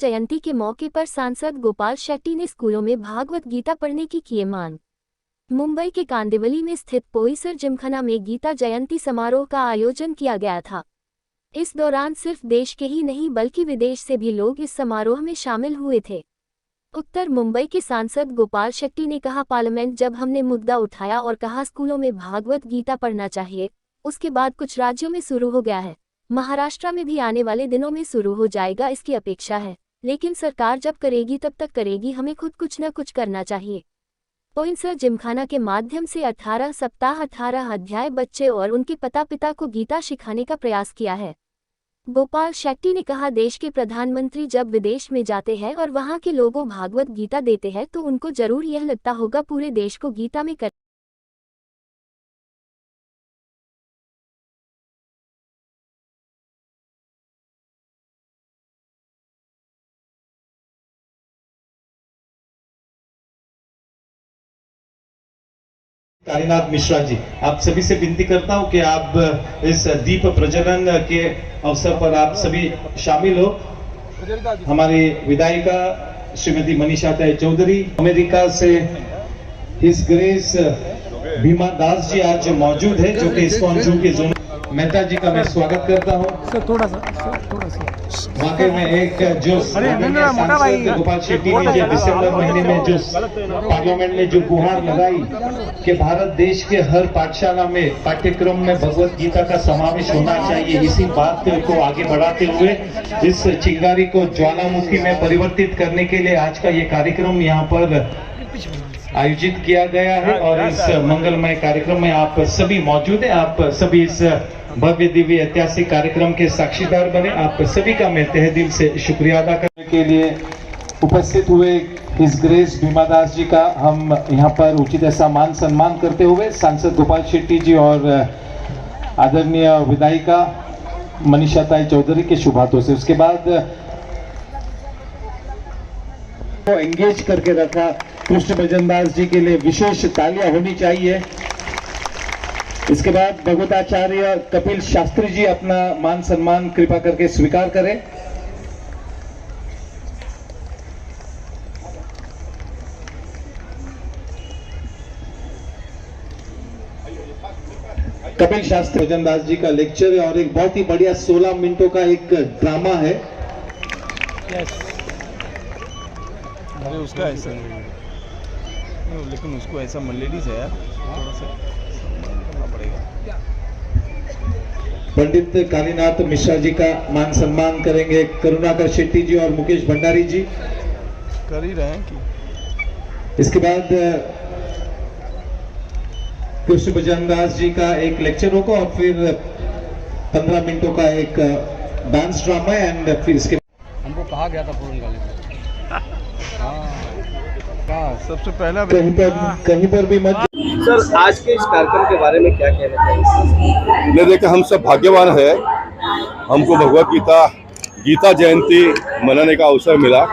जयंती के मौके पर सांसद गोपाल शेट्टी ने स्कूलों में भागवत गीता पढ़ने की किए मांग। मुंबई के कांदिवली में स्थित पोईसर जिमखाना में गीता जयंती समारोह का आयोजन किया गया था। इस दौरान सिर्फ देश के ही नहीं बल्कि विदेश से भी लोग इस समारोह में शामिल हुए थे। उत्तर मुंबई के सांसद गोपाल शेट्टी ने कहा, पार्लियामेंट जब हमने मुद्दा उठाया और कहा स्कूलों में भागवत गीता पढ़ना चाहिए, उसके बाद कुछ राज्यों में शुरू हो गया है, महाराष्ट्र में भी आने वाले दिनों में शुरू हो जाएगा, इसकी अपेक्षा है। लेकिन सरकार जब करेगी तब तक करेगी, हमें खुद कुछ न कुछ करना चाहिए। पोईसर जिमखाना के माध्यम से 18 सप्ताह 18 अध्याय बच्चे और उनके पिता को गीता सिखाने का प्रयास किया है। गोपाल शेट्टी ने कहा, देश के प्रधानमंत्री जब विदेश में जाते हैं और वहां के लोगों भागवत गीता देते हैं तो उनको जरूर यह लगता होगा पूरे देश को गीता में कर कालीनाथ मिश्रा जी, आप सभी से विनती करता हूं कि आप इस दीप प्रज्वलन के अवसर पर आप सभी शामिल हो। हमारी विधायिका श्रीमती मनीषा चौधरी, अमेरिका से हिज ग्रेस भीमा दास जी आज मौजूद है, जो कि इस्कॉन जू के जोन मेहता जी का मैं स्वागत करता हूं। थोड़ा सा वाकई में एक जो सांसद गोपाल शेट्टी ने जो दिसंबर महीने में जो पार्लियामेंट में जो गुहार लगाई कि भारत देश के हर पाठशाला में पाठ्यक्रम में भगवत गीता का समावेश होना चाहिए, इसी बात को आगे बढ़ाते हुए इस चिंगारी को ज्वालामुखी में परिवर्तित करने के लिए आज का ये कार्यक्रम यहाँ पर आयोजित किया गया है। और इस मंगलमय कार्यक्रम में आप सभी मौजूद हैं। आप सभी इस भव्य दिव्य ऐतिहासिक कार्यक्रम के साक्षीदार बने। आप सभी का मैं तहे दिल से शुक्रिया अदा करने के लिए उपस्थित हुए हिज ग्रेस भीमा दास जी का हम यहाँ पर उचित ऐसा मान सम्मान करते हुए सांसद गोपाल शेट्टी जी और आदरणीय विधायिका मनीषा चौधरी के शुभ हाथों से उसके बाद एंगेज करके रखा। कृष्ण भजन दास जी के लिए विशेष तालियां होनी चाहिए। इसके बाद भगवताचार्य कपिल शास्त्री जी अपना मान सम्मान कृपा करके स्वीकार करें। कपिल शास्त्री भजन दास जी का लेक्चर है और एक बहुत ही बढ़िया 16 मिनटों का एक ड्रामा है। अरे उसका ऐसा नहीं, लेकिन उसको ऐसा लेडीज है यार, थोड़ा सा करना पड़ेगा। पंडित कालीनाथ मिश्रा जी का मान सम्मान करेंगे करुणाकर शेट्टी जी और मुकेश भंडारी जी कर ही रहे हैं कि। इसके बाद कृष्ण भजन दास जी का एक लेक्चर होगा और फिर 15 मिनटों का एक डांस ड्रामा एंड फिर इसके हमको कहा गया था पूर्ण कॉलेज में। हाँ, सबसे पहला कहीं पर भी मत। सर, आज के इस कार्यक्रम के बारे में क्या कहना चाहिए? मैं देखा हम सब भाग्यवान है, हमको भगवत गीता जयंती मनाने का अवसर मिला।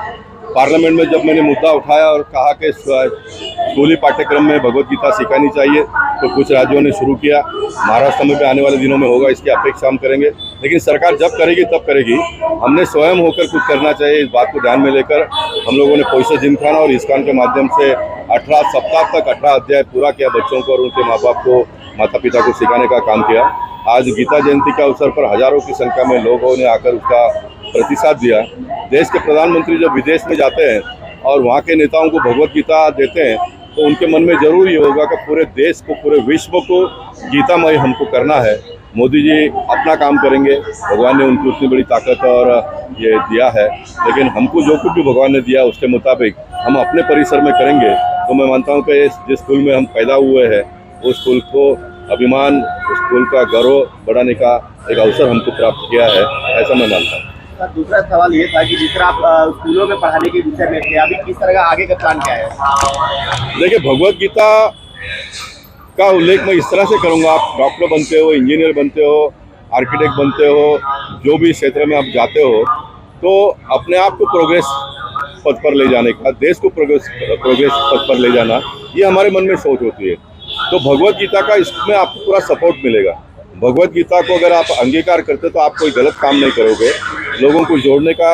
पार्लियामेंट में जब मैंने मुद्दा उठाया और कहा कि स्कूली पाठ्यक्रम में भगवत गीता सिखानी चाहिए तो कुछ राज्यों ने शुरू किया। महाराष्ट्र में भी आने वाले दिनों में होगा, इसकी अपेक्षा हम करेंगे। लेकिन सरकार जब करेगी तब करेगी, हमने स्वयं होकर कुछ करना चाहिए। इस बात को ध्यान में लेकर हम लोगों ने पोईसर जिमखाना और इस्कॉन के माध्यम से 18 सप्ताह तक 18 अध्याय पूरा किया। बच्चों को और उनके माँ बाप को, माता पिता को सिखाने का काम किया। आज गीता जयंती के अवसर पर हजारों की संख्या में लोगों ने आकर उसका प्रतिसाद दिया। देश के प्रधानमंत्री जब विदेश में जाते हैं और वहाँ के नेताओं को भगवत गीता देते हैं तो उनके मन में जरूर ये होगा कि पूरे देश को, पूरे विश्व को गीतामय हमको करना है। मोदी जी अपना काम करेंगे, भगवान ने उनको उतनी बड़ी ताकत और ये दिया है, लेकिन हमको जो कुछ भी भगवान ने दिया उसके मुताबिक हम अपने परिसर में करेंगे। तो मैं मानता हूँ कि जिस स्कूल में हम पैदा हुए हैं उस स्कूल को अभिमान, उस स्कूल का गौरव बढ़ाने का एक अवसर हमको प्राप्त किया है, ऐसा मैं मानता हूँ। दूसरा सवाल ये था कि जिस तरह आप स्कूलों में पढ़ाने के विषय में थे, अभी किस तरह का आगे का प्लान क्या है? देखिए, भगवत गीता का उल्लेख मैं इस तरह से करूँगा, आप डॉक्टर बनते हो, इंजीनियर बनते हो, आर्किटेक्ट बनते हो, जो भी क्षेत्र में आप जाते हो, तो अपने आप को प्रोग्रेस पथ पर ले जाने का, देश को प्रोग्रेस पथ पर ले जाना, ये हमारे मन में सोच होती है। तो भगवत गीता का इसमें आपको पूरा सपोर्ट मिलेगा। भगवत गीता को अगर आप अंगीकार करते तो आप कोई गलत काम नहीं करोगे। लोगों को जोड़ने का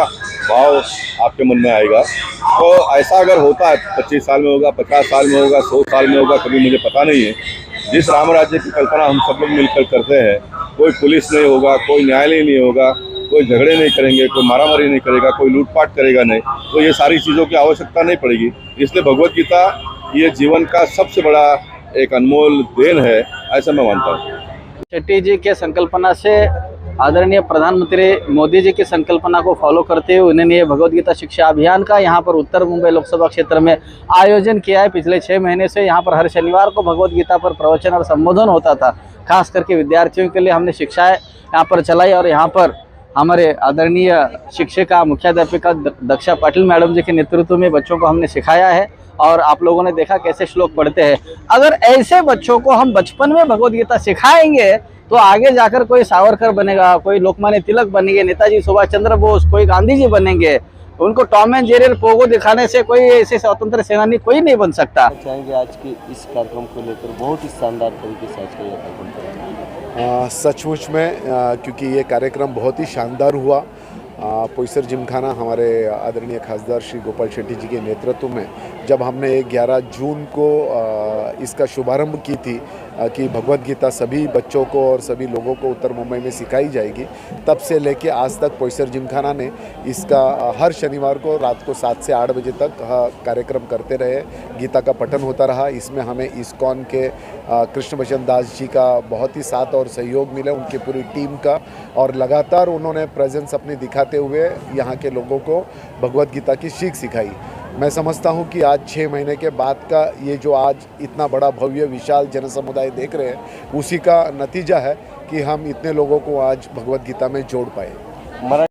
भाव आपके मन में आएगा। तो ऐसा अगर होता है 25 साल में होगा, 50 साल में होगा, 100 साल में होगा, कभी मुझे पता नहीं है। जिस राम राज्य की कल्पना हम सब लोग मिलकर करते हैं, कोई पुलिस नहीं होगा, कोई न्यायालय नहीं होगा, कोई झगड़े नहीं करेंगे, कोई मारामारी नहीं करेगा, कोई लूटपाट करेगा नहीं, तो ये सारी चीज़ों की आवश्यकता नहीं पड़ेगी। इसलिए भगवत गीता ये जीवन का सबसे बड़ा एक अनमोल देन है, ऐसा मैं मानता हूँ। शेट्टी जी के संकल्पना से आदरणीय प्रधानमंत्री मोदी जी की संकल्पना को फॉलो करते हुए उन्होंने ये भगवत गीता शिक्षा अभियान का यहाँ पर उत्तर मुंबई लोकसभा क्षेत्र में आयोजन किया है। पिछले 6 महीने से यहाँ पर हर शनिवार को भगवत गीता पर प्रवचन और संबोधन होता था। खास करके विद्यार्थियों के लिए हमने शिक्षाएं यहाँ पर चलाई और यहाँ पर हमारे आदरणीय शिक्षिका मुख्याध्यापिका दक्षा पाटिल मैडम जी के नेतृत्व में बच्चों को हमने सिखाया है। और आप लोगों ने देखा कैसे श्लोक पढ़ते हैं। अगर ऐसे बच्चों को हम बचपन में भगवत गीता सिखाएंगे तो आगे जाकर कोई सावरकर बनेगा, कोई लोकमान्य तिलक बनेंगे, नेताजी सुभाष चंद्र बोस, कोई गांधी जी बनेंगे। उनको टॉम एंड जेरी पोगो दिखाने से कोई ऐसे स्वतंत्र सेनानी कोई नहीं बन सकता। चाहेंगे आज के इस कार्यक्रम को लेकर बहुत ही शानदार तरीके से आज का यह कार्यक्रम करेंगे। सचमुच में क्योंकि ये कार्यक्रम बहुत ही शानदार हुआ। पोईसर जिमखाना हमारे आदरणीय खासदार श्री गोपाल शेट्टी जी के नेतृत्व में जब हमने 11 जून को इसका शुभारंभ की थी कि भगवत गीता सभी बच्चों को और सभी लोगों को उत्तर मुंबई में सिखाई जाएगी, तब से लेके आज तक पोईसर जिमखाना ने इसका हर शनिवार को रात को 7 से 8 बजे तक कार्यक्रम करते रहे। गीता का पठन होता रहा। इसमें हमें इस्कॉन के कृष्ण भजन दास जी का बहुत ही साथ और सहयोग मिला, उनकी पूरी टीम का, और लगातार उन्होंने प्रेजेंस अपनी दिखाते हुए यहाँ के लोगों को भगवत गीता की सीख सिखाई। मैं समझता हूँ कि आज 6 महीने के बाद का ये जो आज इतना बड़ा भव्य विशाल जन समुदाय देख रहे हैं, उसी का नतीजा है कि हम इतने लोगों को आज भगवत गीता में जोड़ पाए।